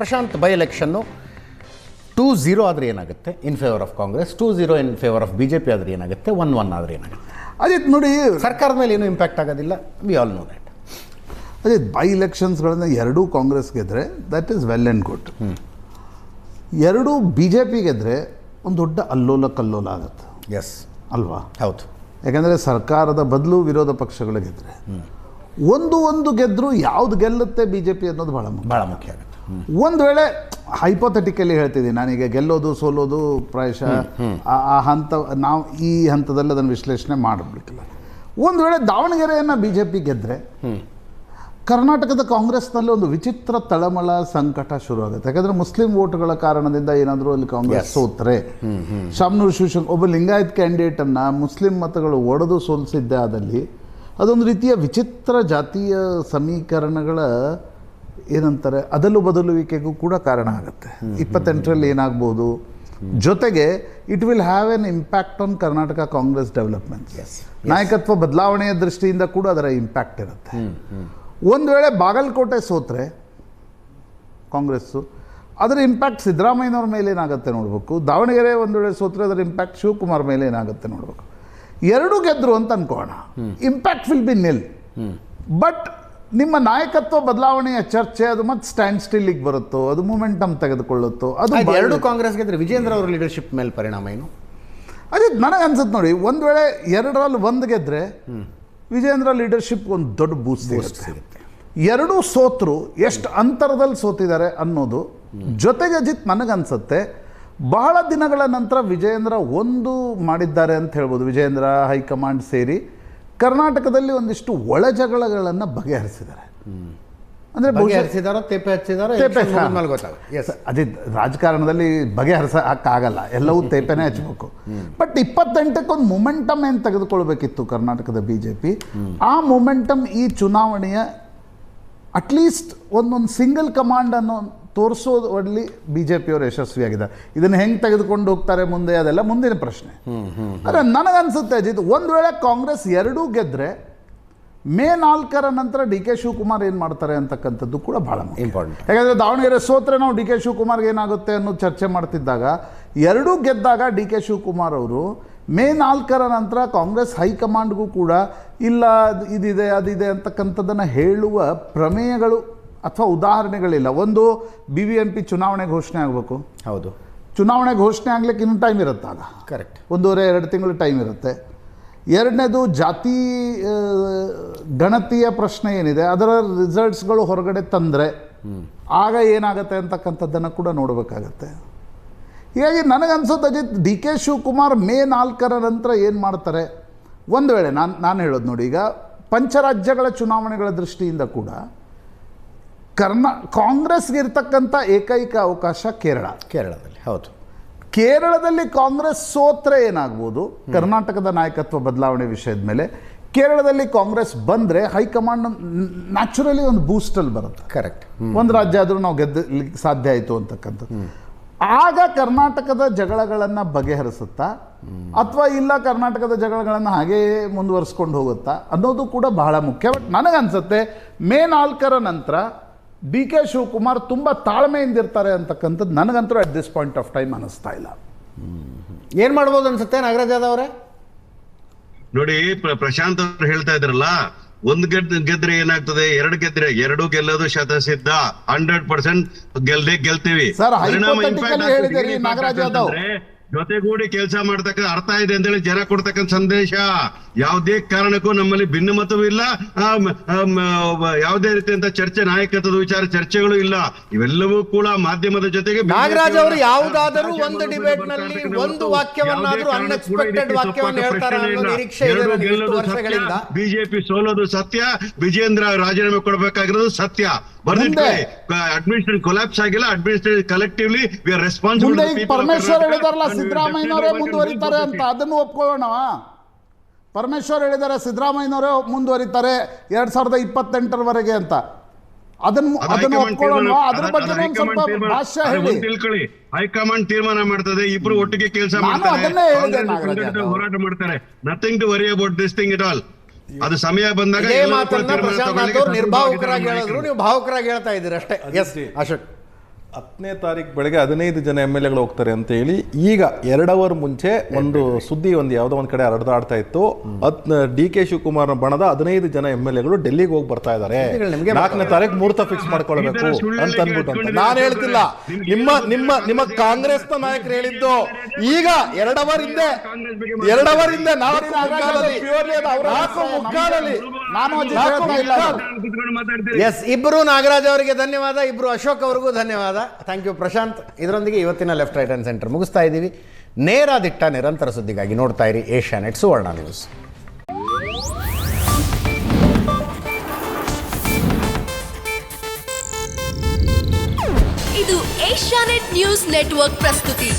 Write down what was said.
Prashant by election 2-0 ಆದರೆ ಏನಾಗುತ್ತೆ in favour of Congress, 2-0 in favour of BJP ಆದರೆ ಏನಾಗುತ್ತೆ, 1-1 ಆದರೆ ಏನಾಗುತ್ತೆ? ಅಜಿತ್ ನೋಡಿ, ಸರ್ಕಾರದ ಮೇಲೆ ಏನೂ ಇಂಪ್ಯಾಕ್ಟ್ ಆಗೋದಿಲ್ಲ, we all know that. Ajit, by ಎಲೆಕ್ಷನ್ಸ್ಗಳನ್ನು ಎರಡೂ ಕಾಂಗ್ರೆಸ್ ಗೆದ್ರೆ that is well and good. ಎರಡೂ BJP ಗೆದ್ರೆ ಒಂದು ದೊಡ್ಡ ಅಲ್ಲೋಲ ಕಲ್ಲೋಲ ಆಗುತ್ತೆ. ಎಸ್ ಅಲ್ವಾ? ಹೌದು. ಯಾಕಂದರೆ ಸರ್ಕಾರದ ಬದಲು ವಿರೋಧ ಪಕ್ಷಗಳು ಗೆದ್ದರೆ ಒಂದು ಗೆದ್ದರೂ ಯಾವುದು ಗೆಲ್ಲುತ್ತೆ BJP ಅನ್ನೋದು ಭಾಳ ಮುಖ್ಯ ಆಗುತ್ತೆ. ಒಂದು ವೇಳೆ ಹೈಪೋಥೆಟಿಕಲಿ ಹೇಳ್ತಿದ್ದೀನಿ ನಾನೀಗ, ಗೆಲ್ಲೋದು ಸೋಲೋದು ಪ್ರಾಯಶಃ ಆ ಹಂತ ನಾವು ಈ ಹಂತದಲ್ಲಿ ಅದನ್ನು ವಿಶ್ಲೇಷಣೆ ಮಾಡಬೇಕಿಲ್ಲ. ಒಂದು ವೇಳೆ ದಾವಣಗೆರೆಯನ್ನು BJP ಗೆದ್ದರೆ ಕರ್ನಾಟಕದ ಕಾಂಗ್ರೆಸ್ನಲ್ಲಿ ಒಂದು ವಿಚಿತ್ರ ತಳಮಳ ಸಂಕಟ ಶುರುವಾಗುತ್ತೆ. ಯಾಕಂದರೆ ಮುಸ್ಲಿಂ ವೋಟ್ಗಳ ಕಾರಣದಿಂದ ಏನಾದರೂ ಅಲ್ಲಿ ಕಾಂಗ್ರೆಸ್ ಸೋತ್ರೆ, ಶಾಮನೂರು ಶಿವಶಂಕರ್ ಒಬ್ಬ ಲಿಂಗಾಯತ್ ಕ್ಯಾಂಡಿಡೇಟನ್ನು ಮುಸ್ಲಿಂ ಮತಗಳು ಒಡೆದು ಸೋಲಿಸಿದ್ದೆ ಆದಲ್ಲಿ ಅದೊಂದು ರೀತಿಯ ವಿಚಿತ್ರ ಜಾತೀಯ ಸಮೀಕರಣಗಳ ಏನಂತಾರೆ ಅದಲು ಬದಲುವಿಕೆಗೂ ಕೂಡ ಕಾರಣ ಆಗುತ್ತೆ. 28ರಲ್ಲಿ ಏನಾಗ್ಬೋದು, ಜೊತೆಗೆ it will have an impact on Karnataka Congress developments. ನಾಯಕತ್ವ ಬದಲಾವಣೆಯ ದೃಷ್ಟಿಯಿಂದ ಕೂಡ ಅದರ ಇಂಪ್ಯಾಕ್ಟ್ ಇರುತ್ತೆ. ಒಂದು ವೇಳೆ ಬಾಗಲಕೋಟೆ ಸೋತ್ರೆ ಕಾಂಗ್ರೆಸ್ಸು, ಅದರ ಇಂಪ್ಯಾಕ್ಟ್ ಸಿದ್ದರಾಮಯ್ಯನವ್ರ ಮೇಲೆ ಏನಾಗುತ್ತೆ ನೋಡಬೇಕು. ದಾವಣಗೆರೆ ಒಂದು ವೇಳೆ ಸೋತ್ರೆ ಅದರ ಇಂಪ್ಯಾಕ್ಟ್ ಶಿವಕುಮಾರ್ ಮೇಲೆ ಏನಾಗುತ್ತೆ ನೋಡಬೇಕು. ಎರಡೂ ಗೆದ್ರು ಅಂತ ಅನ್ಕೋಣ, impact will be nil. But ನಿಮ್ಮ ನಾಯಕತ್ವ ಬದಲಾವಣೆಯ ಚರ್ಚೆ ಅದು ಮತ್ತೆ ಸ್ಟ್ಯಾಂಡ್ ಸ್ಟಿಲ್ಲಿಗೆ ಬರುತ್ತೋ, ಅದು ಮೂಮೆಂಟಮ್ ತೆಗೆದುಕೊಳ್ಳುತ್ತೋ, ಅದು ಎರಡು ಕಾಂಗ್ರೆಸ್ ಗೆದ್ರೆ ವಿಜೇಂದ್ರ ಅವರ ಲೀಡರ್ಶಿಪ್ ಮೇಲೆ ಪರಿಣಾಮ ಏನು? ಅದೇ ನನಗೆ ಅನ್ಸುತ್ತೆ ನೋಡಿ, ಒಂದು ವೇಳೆ ಎರಡರಲ್ಲಿ ಒಂದು ಗೆದ್ರೆ ವಿಜೇಂದ್ರ ಲೀಡರ್ಶಿಪ್ ಒಂದು ದೊಡ್ಡ ಬೂಸ್ಟ್ ಸಿಗುತ್ತೆ. ಎರಡೂ ಸೋತರು ಎಷ್ಟು ಅಂತರದಲ್ಲಿ ಸೋತಿದ್ದಾರೆ ಅನ್ನೋದು. ಜೊತೆಗೆ ಅಜಿತ್, ನನಗನ್ಸುತ್ತೆ ಬಹಳ ದಿನಗಳ ನಂತರ ವಿಜೇಂದ್ರ ಒಂದು ಮಾಡಿದ್ದಾರೆ ಅಂತ ಹೇಳ್ಬೋದು. ವಿಜೇಂದ್ರ ಹೈಕಮಾಂಡ್ ಸೇರಿ ಕರ್ನಾಟಕದಲ್ಲಿ ಒಂದಿಷ್ಟು ಒಳಜಗಳಗಳನ್ನು ಬಗೆಹರಿಸಿದ್ದಾರೆ. ಅಂದರೆ ಅಜಿತ್, ರಾಜಕಾರಣದಲ್ಲಿ ಬಗೆಹರಿಸಕ್ಕಾಗಲ್ಲ, ಎಲ್ಲವೂ ತೇಪೆನೇ ಹಚ್ಚಬೇಕು. ಬಟ್ 28ಕ್ಕೊಂದು ಮೊಮೆಂಟಮ್ ಏನು ತೆಗೆದುಕೊಳ್ಬೇಕಿತ್ತು ಕರ್ನಾಟಕದ BJP. ಆ ಮೊಮೆಂಟಮ್ ಈ ಚುನಾವಣೆಯ ಅಟ್ಲೀಸ್ಟ್ ಒಂದೊಂದು ಸಿಂಗಲ್ ಕಮಾಂಡ್ ಅನ್ನು ತೋರಿಸೋದ್ರಲ್ಲಿ BJP ಅವರು ಯಶಸ್ವಿಯಾಗಿದ್ದಾರೆ. ಇದನ್ನು ಹೆಂಗೆ ತೆಗೆದುಕೊಂಡು ಹೋಗ್ತಾರೆ ಮುಂದೆ, ಅದೆಲ್ಲ ಮುಂದಿನ ಪ್ರಶ್ನೆ. ಆದರೆ ನನಗನ್ಸುತ್ತೆ ಅಜಿತ್, ಒಂದು ವೇಳೆ ಕಾಂಗ್ರೆಸ್ ಎರಡೂ ಗೆದ್ದರೆ ಮೇ 4ರ ನಂತರ DK ಶಿವಕುಮಾರ್ ಏನು ಮಾಡ್ತಾರೆ ಅಂತಕ್ಕಂಥದ್ದು ಕೂಡ ಭಾಳ ಇಂಪಾರ್ಟೆಂಟ್. ಯಾಕಂದರೆ ದಾವಣಗೆರೆ ಸೋತ್ರೆ ನಾವು DK ಶಿವಕುಮಾರ್ಗೆ ಏನಾಗುತ್ತೆ ಅನ್ನೋದು ಚರ್ಚೆ ಮಾಡ್ತಿದ್ದಾಗ, ಎರಡೂ ಗೆದ್ದಾಗ DK ಶಿವಕುಮಾರ್ ಅವರು ಮೇ 4ರ ನಂತರ ಕಾಂಗ್ರೆಸ್ ಹೈಕಮಾಂಡ್ಗೂ ಕೂಡ ಇಲ್ಲ ಇದಿದೆ ಅದಿದೆ ಅಂತಕ್ಕಂಥದ್ದನ್ನು ಹೇಳುವ ಪ್ರಮೇಯಗಳು ಅಥವಾ ಉದಾಹರಣೆಗಳಿಲ್ಲ. ಒಂದು BBMP ಚುನಾವಣೆ ಘೋಷಣೆ ಆಗಬೇಕು. ಹೌದು, ಚುನಾವಣೆ ಘೋಷಣೆ ಆಗ್ಲಿಕ್ಕೆ ಇನ್ನೂ ಟೈಮ್ ಇರುತ್ತಾಗ, ಕರೆಕ್ಟ್, 1.5-2 ತಿಂಗಳು ಟೈಮ್ ಇರುತ್ತೆ. ಎರಡನೇದು ಜಾತಿ ಗಣತಿಯ ಪ್ರಶ್ನೆ ಏನಿದೆ ಅದರ ರಿಸಲ್ಟ್ಸ್ಗಳು ಹೊರಗಡೆ ತಂದರೆ ಆಗ ಏನಾಗುತ್ತೆ ಅಂತಕ್ಕಂಥದ್ದನ್ನು ಕೂಡ ನೋಡಬೇಕಾಗತ್ತೆ. ಹೀಗಾಗಿ ನನಗನ್ಸೋದು ಅಜಿತ್, DK ಶಿವಕುಮಾರ್ ಮೇ 4ರ ನಂತರ ಏನು ಮಾಡ್ತಾರೆ. ಒಂದು ವೇಳೆ ನಾನು ಹೇಳೋದು ನೋಡಿ, ಈಗ ಪಂಚರಾಜ್ಯಗಳ ಚುನಾವಣೆಗಳ ದೃಷ್ಟಿಯಿಂದ ಕೂಡ ಕಾಂಗ್ರೆಸ್ಗೆ ಇರ್ತಕ್ಕಂಥ ಏಕೈಕ ಅವಕಾಶ ಕೇರಳದಲ್ಲಿ. ಹೌದು, ಕೇರಳದಲ್ಲಿ ಕಾಂಗ್ರೆಸ್ ಸೋತ್ರೆ ಏನಾಗ್ಬೋದು, ಕರ್ನಾಟಕದ ನಾಯಕತ್ವ ಬದಲಾವಣೆ ವಿಷಯದ ಮೇಲೆ ಕೇರಳದಲ್ಲಿ ಕಾಂಗ್ರೆಸ್ ಬಂದರೆ ಹೈಕಮಾಂಡ್ ನ್ಯಾಚುರಲಿ ಒಂದು ಬೂಸ್ಟಲ್ಲಿ ಬರುತ್ತೆ. ಕರೆಕ್ಟ್, ಒಂದು ರಾಜ್ಯ ಆದರೂ ನಾವು ಗೆದ್ದಲಿಕ್ಕೆ ಸಾಧ್ಯ ಆಯಿತು ಅಂತಕ್ಕಂಥದ್ದು. ಆಗ ಕರ್ನಾಟಕದ ಜಗಳಗಳನ್ನು ಬಗೆಹರಿಸುತ್ತಾ ಅಥವಾ ಇಲ್ಲ ಕರ್ನಾಟಕದ ಜಗಳಗಳನ್ನು ಹಾಗೆಯೇ ಮುಂದುವರಿಸ್ಕೊಂಡು ಹೋಗುತ್ತಾ ಅನ್ನೋದು ಕೂಡ ಬಹಳ ಮುಖ್ಯ. ಬಟ್ ನನಗನ್ಸುತ್ತೆ ಮೇ 4ರ ನಂತರ DK ಶಿವಕುಮಾರ್ ತುಂಬ ತಾಳ್ಮೆಯಿಂದ ಇರ್ತಾರೆ ಅಂತಕ್ಕಂಥದ್ದು ನನಗಂತೂ at this point of time ಅನ್ನಿಸ್ತಾ ಇಲ್ಲ. ಏನು ಮಾಡ್ಬೋದು ಅನ್ಸುತ್ತೆ ನಾಗರಾಜ್ ಯಾದವ್ ಅವರೇ? ನೋಡಿ, ಪ್ರಶಾಂತ್ ಅವರು ಹೇಳ್ತಾ ಇದ್ರಲ್ಲ, ಒಂದು ಗೆದ್ರೆ ಏನಾಗ್ತದೆ, ಎರಡು ಗೆದ್ರೆ ಎರಡು ಗೆಲ್ಲೋದು ಶತಸಿದ್ಧ, 100% ಗೆಲ್ತೀವಿ. ನಾಗರಾಜ್ ಯಾದವ್ ಜೊತೆಗೂಡಿ ಕೆಲಸ ಮಾಡ್ತಕ್ಕ ಅರ್ಥ ಇದೆ ಅಂತೇಳಿ ಜನ ಕೊಡ್ತಕ್ಕಂಥ ಸಂದೇಶ. ಯಾವುದೇ ಕಾರಣಕ್ಕೂ ನಮ್ಮಲ್ಲಿ ಭಿನ್ನಮತವೂ ಇಲ್ಲ, ಯಾವುದೇ ರೀತಿಯಂತ ಚರ್ಚೆ, ನಾಯಕತ್ವದ ವಿಚಾರ ಚರ್ಚೆಗಳು ಇಲ್ಲ. ಇವೆಲ್ಲವೂ ಕೂಡ ಮಾಧ್ಯಮದ ಜೊತೆಗೆ ನಾಗರಾಜ್ ಅವರು ಯಾವುದಾದರೂ ಒಂದು ಡಿಬೇಟ್ ನಲ್ಲಿ ಒಂದು ವಾಕ್ಯವನ್ನಾದರೂ ಅನ್ಎಕ್ಸ್ಪೆಕ್ಟೆಡ್ ವಾಕ್ಯವನ್ನು ಹೇಳ್ತಾರೆ ಅನ್ನೋ ನಿರೀಕ್ಷೆ ಇದೆ ಗೆಲ್ಲೋದು ಸತ್ಯ, BJP ಸೋಲೋದು ಸತ್ಯ, ವಿಜೇಂದ್ರ ರಾಜೀನಾಮೆ ಕೊಡಬೇಕಾಗಿರೋದು ಸತ್ಯ. ಅಡ್ಮಿನಿಸ್ಟ್ರೇಷನ್ ಕೊಲಾಪ್ಸ್ ಆಗಿಲ್ಲ, administration collectively we are responsible. Parameshwar ಹೇಳಿದಾರಲ್ಲ ಸಿದ್ದರಾಮಯ್ಯನವರೇ ಮುಂದುವರಿತಾರೆ ಅಂತ, ಅದನ್ನು ಒಪ್ಕೊಳ್ಳೋಣ. ಪರಮೇಶ್ವರ್ ಹೇಳಿದ್ದಾರೆ ಸಿದ್ದರಾಮಯ್ಯನವರೇ ಮುಂದುವರಿತಾರೆ 2028ರವರೆಗೆ ಅಂತ, ಅದನ್ನು ಒಪ್ಕೊಳ್ಳೋಣ. ಅದ್ರ ಬಗ್ಗೆ ಸ್ವಲ್ಪ ಭಾಷ್ಯ ಹೇಳಿ. ತಿಳ್ಕೊಳ್ಳಿ, ಹೈಕಮಾಂಡ್ ತೀರ್ಮಾನ ಮಾಡ್ತದೆ, ಇಬ್ರು ಒಟ್ಟಿಗೆ ಕೆಲಸ ಮಾಡ್ತಾರೆ, ಹೋರಾಟ ಮಾಡ್ತಾರೆ. Nothing to worry about this thing it all. ಅದು ಸಮಯ ಬಂದಾಗ ನಿರ್ಭಾವಕರಾಗಿ ಹೇಳಿದ್ರು, ನೀವು ಭಾವುಕರಾಗಿ ಹೇಳ್ತಾ ಇದ್ದೀರಿ ಅಷ್ಟೇ. ಎಸ್ ಅಶೋಕ್, 10ನೇ ತಾರೀಕು ಬೆಳಗ್ಗೆ 15 ಜನ MLAಗಳು ಹೋಗ್ತಾರೆ ಅಂತ ಹೇಳಿ ಈಗ 2 ಅವರ್ ಮುಂಚೆ ಒಂದು ಸುದ್ದಿ ಯಾವುದೋ ಒಂದು ಕಡೆ ಹರದಾಡ್ತಾ ಇತ್ತು. DK ಶಿವಕುಮಾರ್ ಬಣದ 15 ಜನ MLAಗಳು ಡೆಲ್ಲಿಗೆ ಹೋಗಿ ಬರ್ತಾ ಇದ್ದಾರೆ, 4ನೇ ತಾರೀಕು ಮುಹೂರ್ತ ಫಿಕ್ಸ್ ಮಾಡ್ಕೊಳ್ಬೇಕು ಅಂತ ಅಂದ್ಬಿಟ್ಟು. ನಾನು ಹೇಳ್ತಿಲ್ಲ, ನಿಮ್ಮ ಕಾಂಗ್ರೆಸ್ನ ನಾಯಕರು ಹೇಳಿದ್ದು. ಈಗ 2 ಅವರ್ ಹಿಂದೆ 4:45 ಎಸ್, ಇಬ್ಬರು ನಾಗರಾಜ್ ಅವರಿಗೆ ಧನ್ಯವಾದ, ಇಬ್ಬರು ಅಶೋಕ್ ಅವರಿಗೂ ಧನ್ಯವಾದ. Thank you Prashant. ಇದರೊಂದಿಗೆ ಇವತ್ತಿನ ಲೆಫ್ಟ್ ರೈಟ್ ಅಂಡ್ ಸೆಂಟರ್ ಮುಗಿಸ್ತಾ ಇದ್ದೀವಿ. ನೇರ ದಿಟ್ಟ ನಿರಂತರ ಸುದ್ದಿಗಾಗಿ ನೋಡ್ತಾ ಇರಿ ಏಷ್ಯಾನೆಟ್ ಸುವರ್ಣ ನ್ಯೂಸ್. ಇದು ಏಷ್ಯಾನೆಟ್ ನ್ಯೂಸ್ ನೆಟ್ವರ್ಕ್ ಪ್ರಸ್ತುತಿ.